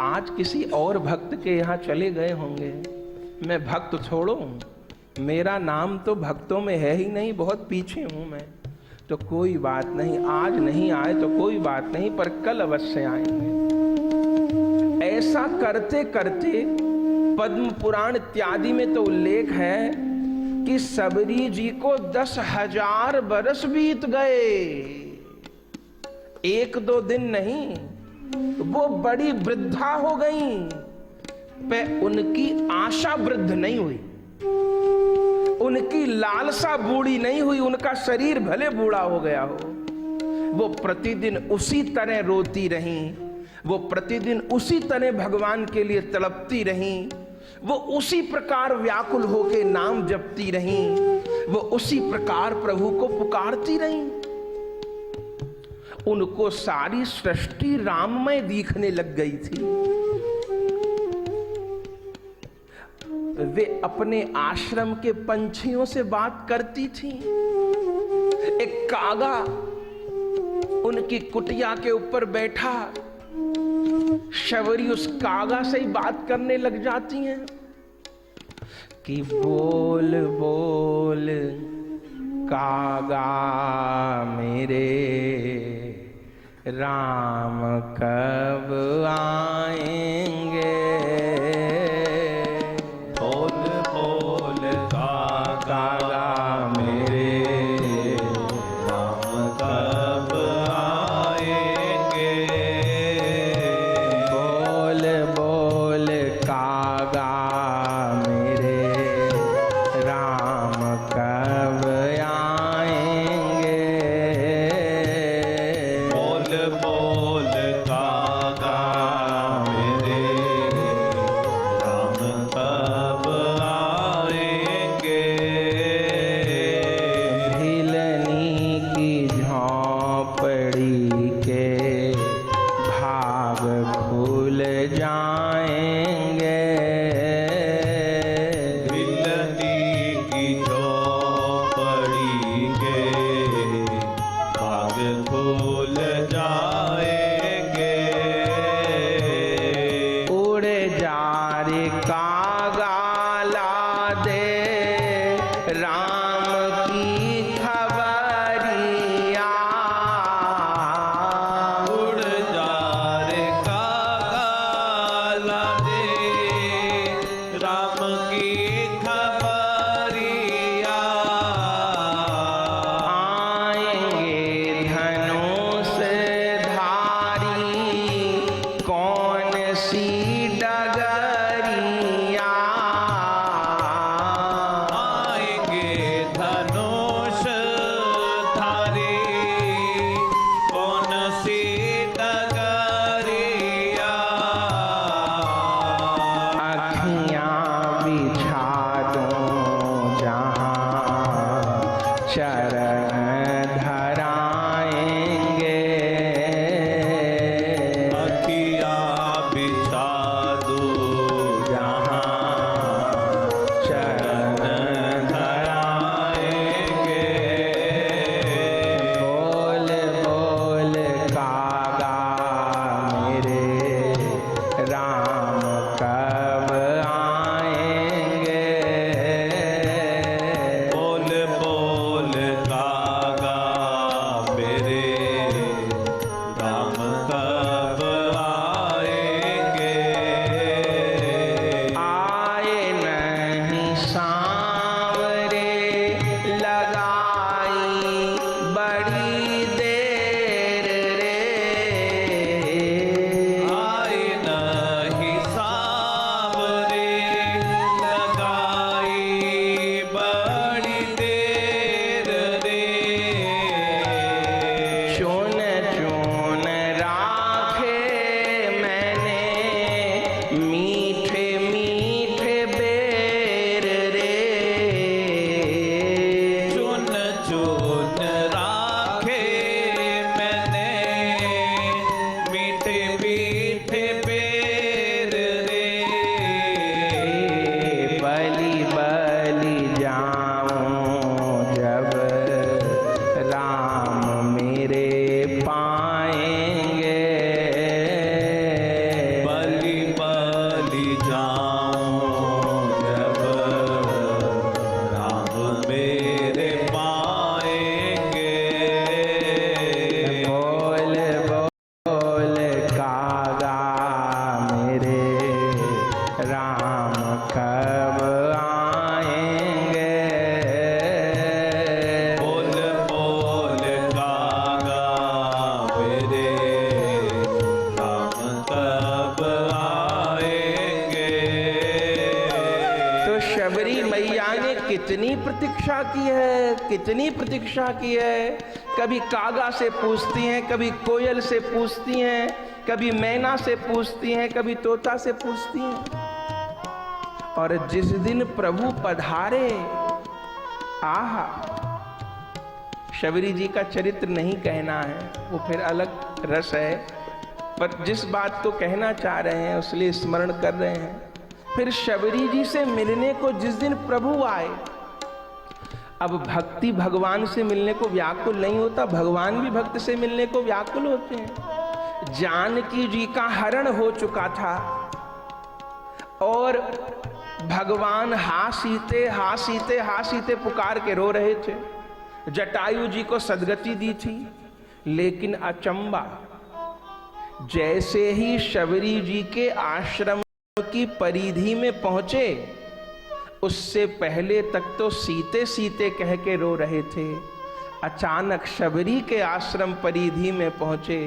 आज किसी और भक्त के यहाँ चले गए होंगे। मैं भक्त छोड़ो, मेरा नाम तो भक्तों में है ही नहीं, बहुत पीछे हूं मैं। तो कोई बात नहीं, आज नहीं आए तो कोई बात नहीं, पर कल अवश्य आएंगे। ऐसा करते करते पद्म पुराण इत्यादि में तो उल्लेख है कि सबरी जी को 10,000 बरस बीत गए। 1-2 दिन नहीं, वो बड़ी वृद्धा हो गई, पर उनकी आशा वृद्ध नहीं हुई, उनकी लालसा बूढ़ी नहीं हुई। उनका शरीर भले बूढ़ा हो गया हो, वो प्रतिदिन उसी तरह रोती रहीं, वो प्रतिदिन उसी तरह भगवान के लिए तड़पती रहीं, वो उसी प्रकार व्याकुल होकर नाम जपती रहीं, वो उसी प्रकार प्रभु को पुकारती रहीं। उनको सारी सृष्टि राममय दिखने लग गई थी। वे अपने आश्रम के पंछियों से बात करती थी। एक कागा उनकी कुटिया के ऊपर बैठा, शबरी उस कागा से ही बात करने लग जाती हैं कि बोल बोल कागा मेरे, राम कब आएंगे। बोल बोल कागा मेरे, राम कब आएंगे। बोल बोल कागा मेरे, राम कब आएंगे। बोल बोल कागा मेरे, राम कब आएंगे। भिलनी की झोंपड़ी के भाग खुल जाएंगे। भिलनी की झोंपड़ी के भाग खुल जाएंगे। उड़ जा रे कागा ला दे राम की खबरिया। उड़ जा रे कागा ला दे राम की खबरिया। आएंगे धनुष धारी कौन सी डगरिया। आएंगे धनुष धारी कौन सी डगरिया। अखियां बिछा दूं जहां चरण धराएंगे। अखिया बिछा दूं जहां चरण धराएंगे। बोल बोल कागा मेरे, राम कब आएंगे। बोल बोल कागा मेरे, राम कब आएंगे। आए नहीं सांवरे लगाई बड़ी देर रे। आए नहीं सांवरे लगाई बड़ी देर रे। चुन चुन राखे मैंने मीठे मीठे बेर रे। चुन चुन राखे मैंने मीठे मीठे बेर रे। बलि बलि जाऊं जब राम मेरे पाएंगे। बलि कितनी प्रतीक्षा की है, कितनी प्रतीक्षा की है। कभी कागा से पूछती हैं, कभी कोयल से पूछती हैं, कभी मैना से पूछती हैं, कभी तोता से पूछती हैं। और जिस दिन प्रभु पधारे, आहा, शबरी जी का चरित्र नहीं कहना है, वो फिर अलग रस है, पर जिस बात को कहना चाह रहे हैं उसलिए स्मरण कर रहे हैं। फिर शबरी जी से मिलने को जिस दिन प्रभु आए, अब भक्ति भगवान से मिलने को व्याकुल नहीं होता, भगवान भी भक्त से मिलने को व्याकुल होते हैं। जानकी जी का हरण हो चुका था और भगवान हा सीते हा सीते हा सीते पुकार के रो रहे थे। जटायु जी को सदगति दी थी, लेकिन अचंबा, जैसे ही शबरी जी के आश्रम की परिधि में पहुंचे, उससे पहले तक तो सीते सीते कह के रो रहे थे। अचानक शबरी के आश्रम परिधि में पहुंचे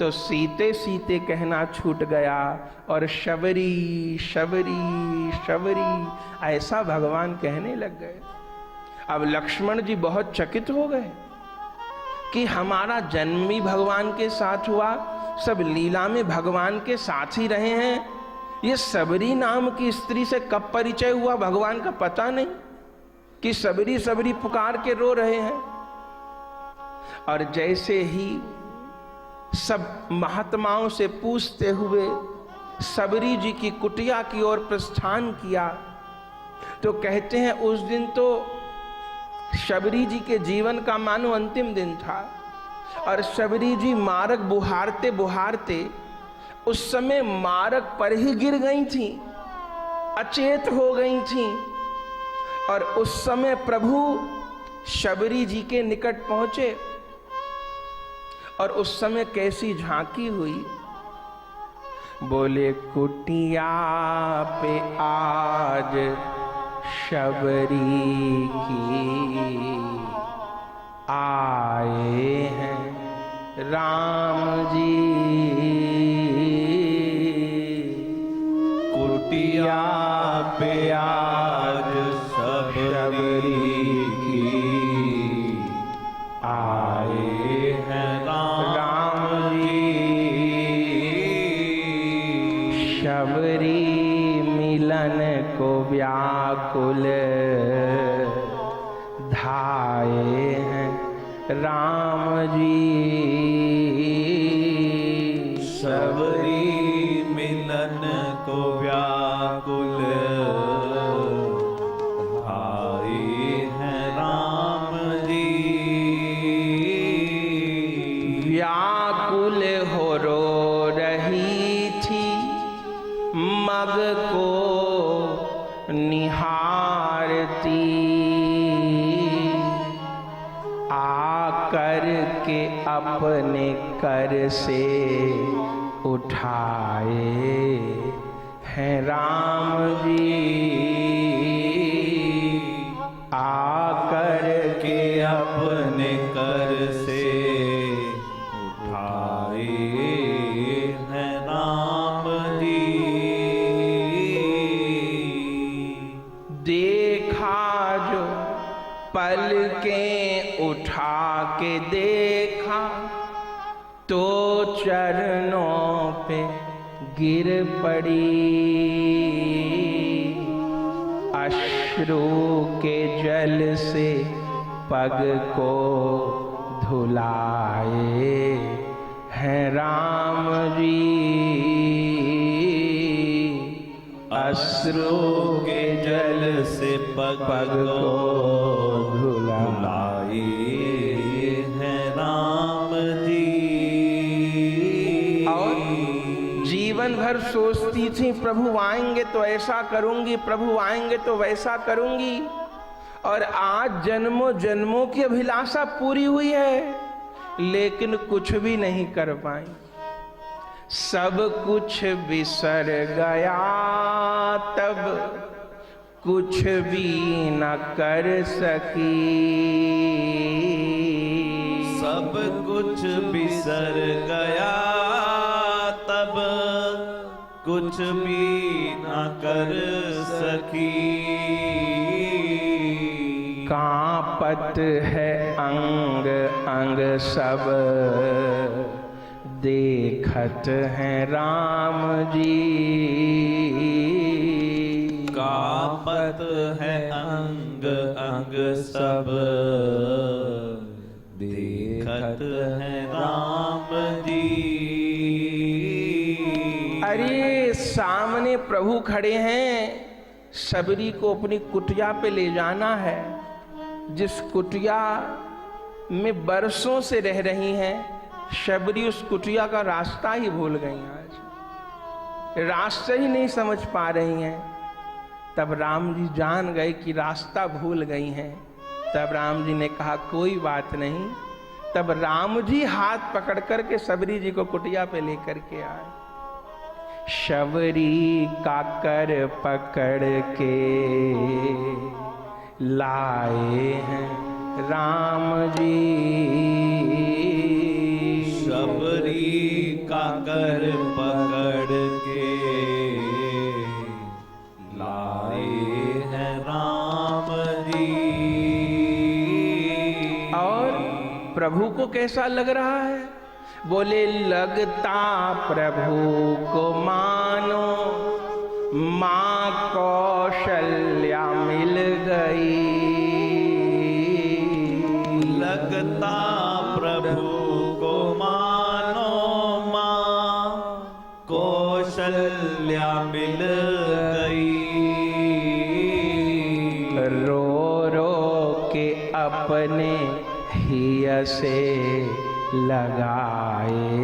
तो सीते सीते कहना छूट गया और शबरी शबरी शबरी ऐसा भगवान कहने लग गए। अब लक्ष्मण जी बहुत चकित हो गए कि हमारा जन्म भी भगवान के साथ हुआ, सब लीला में भगवान के साथ ही रहे हैं, ये सबरी नाम की स्त्री से कब परिचय हुआ भगवान का पता नहीं कि सबरी सबरी पुकार के रो रहे हैं। और जैसे ही सब महात्माओं से पूछते हुए सबरी जी की कुटिया की ओर प्रस्थान किया, तो कहते हैं उस दिन तो शबरी जी के जीवन का मानो अंतिम दिन था और शबरी जी मार्ग बुहारते बुहारते उस समय मार्ग पर ही गिर गई थी, अचेत हो गई थी। और उस समय प्रभु शबरी जी के निकट पहुंचे और उस समय कैसी झांकी हुई, बोले कुटिया पे आज शबरी की आए हैं राम जी, कुटिया पे आज शबरी की आए हैं राम जी। शबरी मिलन को व्याकुल धाये हैं राम जी। शबरी मिलन को व्याकुल आए हैं राम जी। व्याकुल हो रो रही थी मग को निहारती, आकर के अपने कर से उठाए हैं राम जी। आकर के अपने कर से उठाए हैं राम जी। देखा जो पलकें उठा के देखा तो चरणों पे गिर पड़ी, अश्रु के जल से पग को धुलाए हैं राम जी। अश्रु के जल से पग को धुलाए हैं राम जी। और जीवन भर सोचती थी प्रभु आएंगे तो ऐसा करूंगी, प्रभु आएंगे तो वैसा करूंगी, और आज जन्मों जन्मों की अभिलाषा पूरी हुई है, लेकिन कुछ भी नहीं कर पाई। सब कुछ बिसर गया तब कुछ भी न कर सकी। सब कुछ बिसर गया तब कुछ भी न कर सकी। कांपत है अंग अंग सब, देखत हैं राम जी। कांपत है अंग अंग सब, देखत है राम जी। अरे सामने प्रभु खड़े हैं, शबरी को अपनी कुटिया पे ले जाना है। जिस कुटिया में बरसों से रह रही हैं, शबरी उस कुटिया का रास्ता ही भूल गई। आज रास्ता ही नहीं समझ पा रही हैं। तब राम जी जान गए कि रास्ता भूल गई हैं। तब राम जी ने कहा कोई बात नहीं। तब राम जी हाथ पकड़ करके शबरी जी को कुटिया पे लेकर के आए। शबरी का कर पकड़ के लाए हैं राम जी। शबरी का कर पकड़ के लाए हैं राम जी। और प्रभु को कैसा लग रहा है? बोले लगता प्रभु को मानो माँ कौशल्या मिल गई। लगता प्रभु को मानो माँ कौशल्या मिल गई। रो रो के अपने हिय से लगाए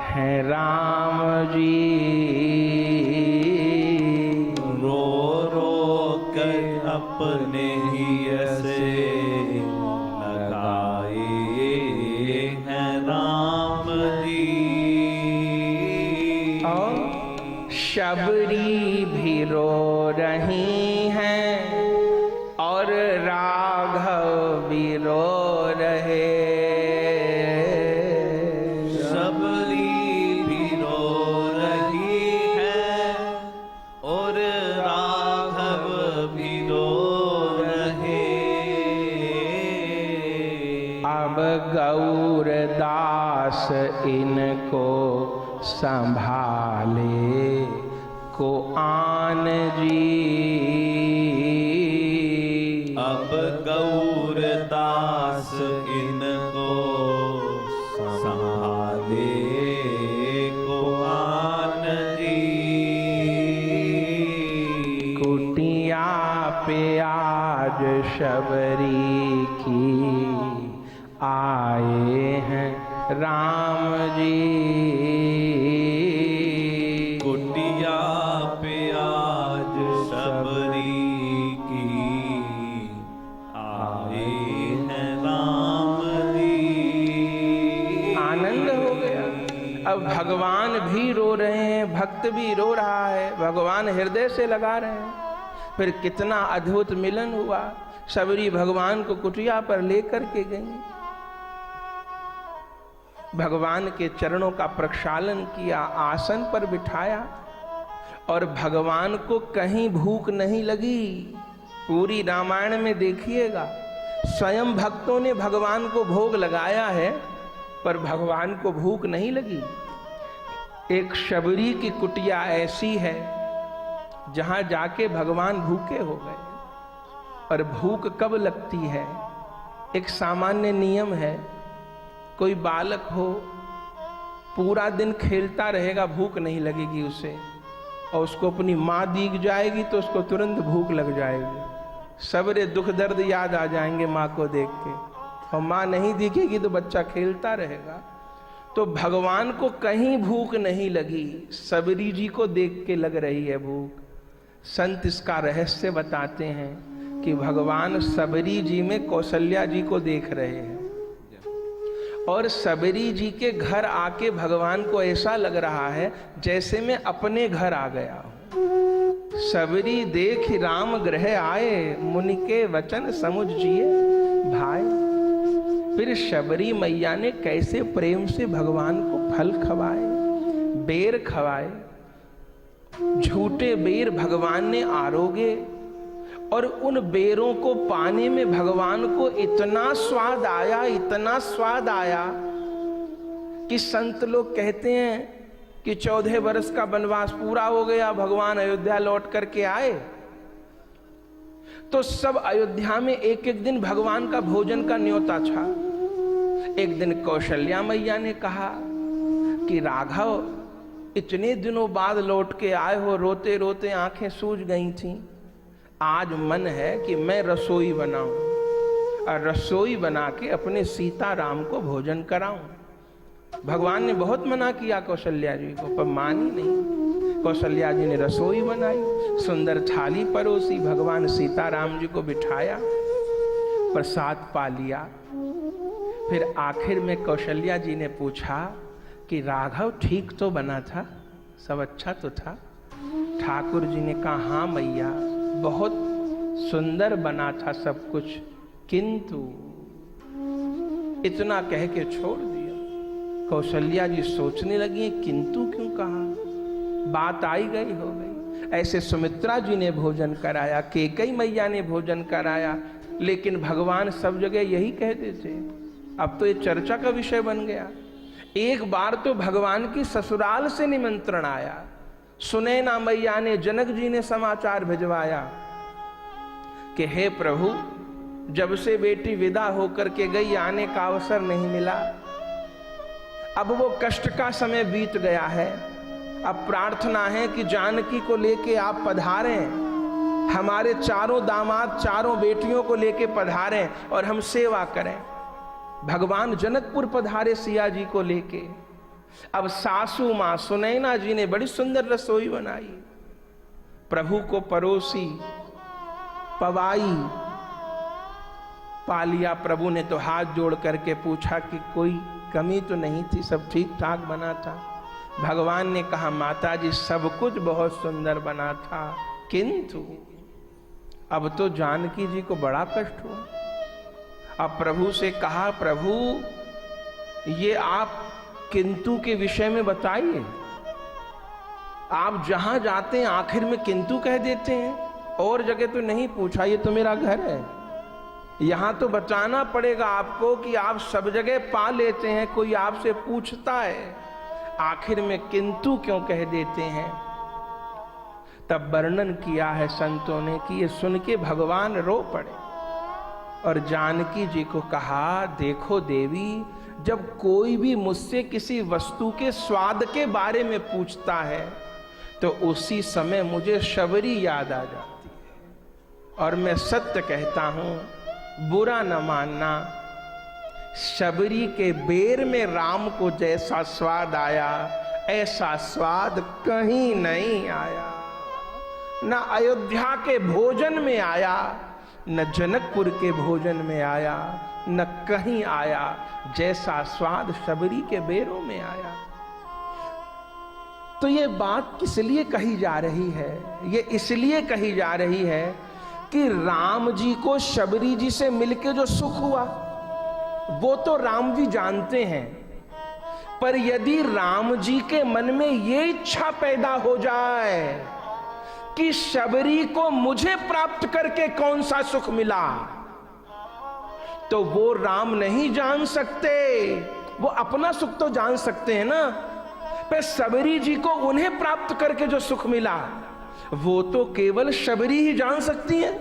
हैं राम जी। रो रो कर अपने हिय से लगाए हैं राम जी। और शबरी भी रो रही हैं और राघव भी रो रहे। गौरदास इनको संभाले को आन जी। अब गौरदास इनको संभाले को आन जी। कुटिया पे आज शबरी की आए हैं राम जी। कुटिया पे आज शबरी की आए हैं राम जी। आनंद हो गया। अब भगवान भी रो रहे हैं, भक्त भी रो रहा है, भगवान हृदय से लगा रहे हैं। फिर कितना अद्भुत मिलन हुआ। शबरी भगवान को कुटिया पर लेकर के गई, भगवान के चरणों का प्रक्षालन किया, आसन पर बिठाया और भगवान को कहीं भूख नहीं लगी। पूरी रामायण में देखिएगा, स्वयं भक्तों ने भगवान को भोग लगाया है पर भगवान को भूख नहीं लगी। एक शबरी की कुटिया ऐसी है जहां जाके भगवान भूखे हो गए। और भूख कब लगती है? एक सामान्य नियम है, कोई बालक हो पूरा दिन खेलता रहेगा, भूख नहीं लगेगी उसे, और उसको अपनी माँ दिख जाएगी तो उसको तुरंत भूख लग जाएगी। सबरे दुख दर्द याद आ जाएंगे माँ को देख के, और माँ नहीं दिखेगी तो बच्चा खेलता रहेगा। तो भगवान को कहीं भूख नहीं लगी, शबरी जी को देख के लग रही है भूख। संत इसका रहस्य बताते हैं कि भगवान शबरी जी में कौशल्या जी को देख रहे हैं, और शबरी जी के घर आके भगवान को ऐसा लग रहा है जैसे मैं अपने घर आ गया हूं। शबरी देख राम गृह आए, मुनि के वचन समुझ जिए भाई। फिर शबरी मैया ने कैसे प्रेम से भगवान को फल खवाए, बेर खवाए, झूठे बेर भगवान ने आरोगे और उन बेरों को पाने में भगवान को इतना स्वाद आया कि संत लोग कहते हैं कि 14 वर्ष का वनवास पूरा हो गया, भगवान अयोध्या लौट करके आए तो सब अयोध्या में एक एक दिन भगवान का भोजन का न्योता था। एक दिन कौशल्या मैया ने कहा कि राघव, इतने दिनों बाद लौट के आए हो, रोते रोते आंखें सूज गई थीं, आज मन है कि मैं रसोई बनाऊं और रसोई बना के अपने सीताराम को भोजन कराऊं। भगवान ने बहुत मना किया कौशल्या जी को, पर मानी नहीं। कौशल्या जी ने रसोई बनाई, सुंदर थाली परोसी, भगवान सीताराम जी को बिठाया, प्रसाद पा लिया। फिर आखिर में कौशल्या जी ने पूछा कि राघव ठीक तो बना था, सब अच्छा तो था? ठाकुर जी ने कहा हाँ मैया, बहुत सुंदर बना था सब कुछ, किंतु इतना कह के छोड़ दिया। कौशल्या जी सोचने लगी किंतु क्यों कहा, बात आई गई हो गई। ऐसे सुमित्रा जी ने भोजन कराया, कैकेयी मैया ने भोजन कराया, लेकिन भगवान सब जगह यही कह देते। अब तो ये चर्चा का विषय बन गया। एक बार तो भगवान की ससुराल से निमंत्रण आया, सुनैना मैया ने, जनक जी ने समाचार भिजवाया कि हे प्रभु, जब से बेटी विदा होकर के गई आने का अवसर नहीं मिला, अब वो कष्ट का समय बीत गया है, अब प्रार्थना है कि जानकी को लेके आप पधारें, हमारे चारों दामाद चारों बेटियों को लेके पधारें और हम सेवा करें। भगवान जनकपुर पधारे सिया जी को लेके। अब सासू मां सुनैना जी ने बड़ी सुंदर रसोई बनाई, प्रभु को परोसी, पवाई, पा लिया। प्रभु ने तो हाथ जोड़ करके पूछा कि कोई कमी तो नहीं थी, सब ठीक ठाक बना था? भगवान ने कहा माता जी सब कुछ बहुत सुंदर बना था, किंतु अब तो जानकी जी को बड़ा कष्ट हुआ। अब प्रभु से कहा प्रभु ये आप किंतु के विषय में बताइए, आप जहां जाते हैं आखिर में किंतु कह देते हैं, और जगह तो नहीं पूछा, ये तो मेरा घर है, यहां तो बताना पड़ेगा आपको कि आप सब जगह पा लेते हैं, कोई आपसे पूछता है, आखिर में किंतु क्यों कह देते हैं? तब वर्णन किया है संतों ने कि ये सुन के भगवान रो पड़े और जानकी जी को कहा देखो देवी, जब कोई भी मुझसे किसी वस्तु के स्वाद के बारे में पूछता है तो उसी समय मुझे शबरी याद आ जाती है, और मैं सत्य कहता हूं, बुरा न मानना, शबरी के बेर में राम को जैसा स्वाद आया ऐसा स्वाद कहीं नहीं आया, न अयोध्या के भोजन में आया, न जनकपुर के भोजन में आया, न कहीं आया जैसा स्वाद शबरी के बेरों में आया। तो ये बात किस लिए कही जा रही है? ये इसलिए कही जा रही है कि राम जी को शबरी जी से मिलके जो सुख हुआ वो तो राम जी जानते हैं, पर यदि राम जी के मन में ये इच्छा पैदा हो जाए कि शबरी को मुझे प्राप्त करके कौन सा सुख मिला, तो वो राम नहीं जान सकते। वो अपना सुख तो जान सकते हैं ना, पर शबरी जी को उन्हें प्राप्त करके जो सुख मिला वो तो केवल शबरी ही जान सकती हैं,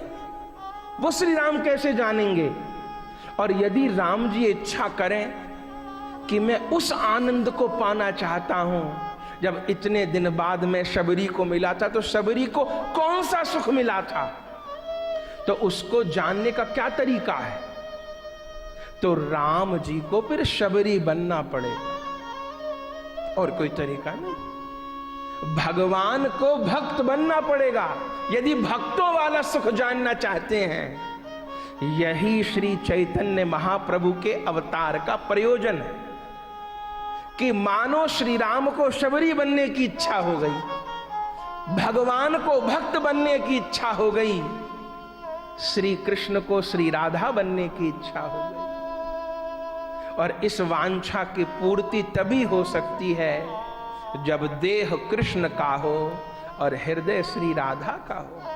वो श्री राम कैसे जानेंगे? और यदि राम जी इच्छा करें कि मैं उस आनंद को पाना चाहता हूं, जब इतने दिन बाद मैं शबरी को मिला था तो शबरी को कौन सा सुख मिला था, तो उसको जानने का क्या तरीका है? तो राम जी को फिर शबरी बनना पड़ेगा, और कोई तरीका नहीं। भगवान को भक्त बनना पड़ेगा यदि भक्तों वाला सुख जानना चाहते हैं। यही श्री चैतन्य महाप्रभु के अवतार का प्रयोजन है कि मानो श्री राम को शबरी बनने की इच्छा हो गई, भगवान को भक्त बनने की इच्छा हो गई, श्री कृष्ण को श्री राधा बनने की इच्छा हो गई। और इस वांछा की पूर्ति तभी हो सकती है जब देह कृष्ण का हो और हृदय श्री राधा का हो।